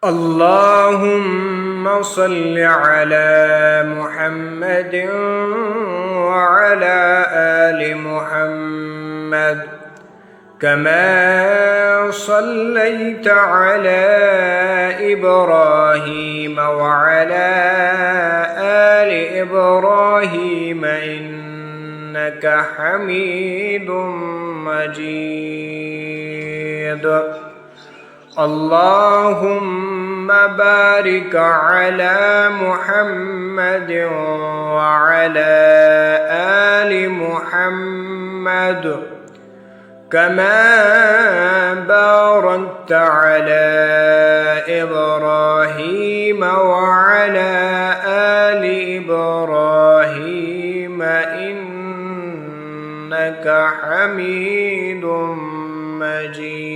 اللهم صل على محمد وعلى آل محمد كما صليت على إبراهيم وعلى آل إبراهيم إنك حميد مجيد. اللهم بارك على محمد وعلى آل محمد كما باركت على إبراهيم وعلى آل إبراهيم إنك حميد مجيد.